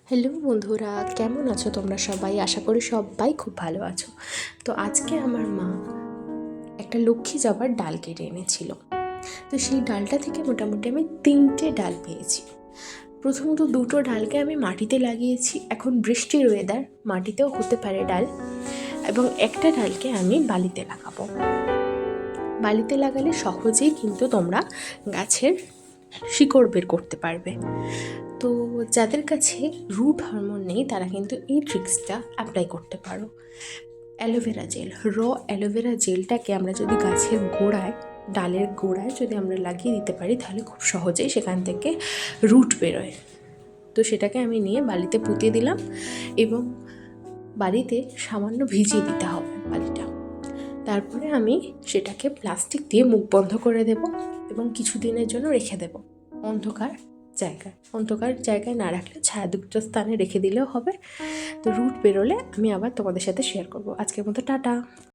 Hello বন্ধুরা, কেমন আছো তোমরা সবাই? আশা করি সবাই খুব ভালো আছো। তো আজকে আমার মা একটা লক্ষ্মী জবার ডাল কেটে এনেছিল। তো সেই ডালটা থেকে মোটামুটি আমি 3টে ডাল পেয়েছি। প্রথমত 2টো ডালকে আমি মাটিতে লাগিয়েছি, এখন বৃষ্টির ওয়েদার, মাটিতেও হতে পারে ডাল, এবং একটা ডালকে আমি বালিতে লাগাবো। বালিতে লাগালে সহজেই কিন্তু তোমরা গাছের শিকড় বের করতে পারবে। তো যাদের কাছে রুট হরমোন নেই তারা কিন্তু এই ট্রিক্সটা অ্যাপ্লাই করতে পারো। অ্যালোভেরা জেল, অ্যালোভেরা জেলটাকে আমরা যদি গাছের গোড়ায়, ডালের গোড়ায় যদি আমরা লাগিয়ে দিতে পারি তাহলে খুব সহজেই সেখান থেকে রুট বেরোয়। তো সেটাকে আমি নিয়ে বালিতে পুঁতে দিলাম এবং বালিতে সামান্য ভিজিয়ে দিতে হবে বালিটা। তারপরে আমি সেটাকে প্লাস্টিক দিয়ে মুখ বন্ধ করে দেব এবং কিছু দিনের জন্য রেখে দেব অন্ধকার জায়গায় না রাখলে ছায়াযুক্ত স্থানে রেখে দিলেও হবে। তো রুট বেরোলে আমি আবার তোমাদের সাথে শেয়ার করব। আজকের মতো টাটা।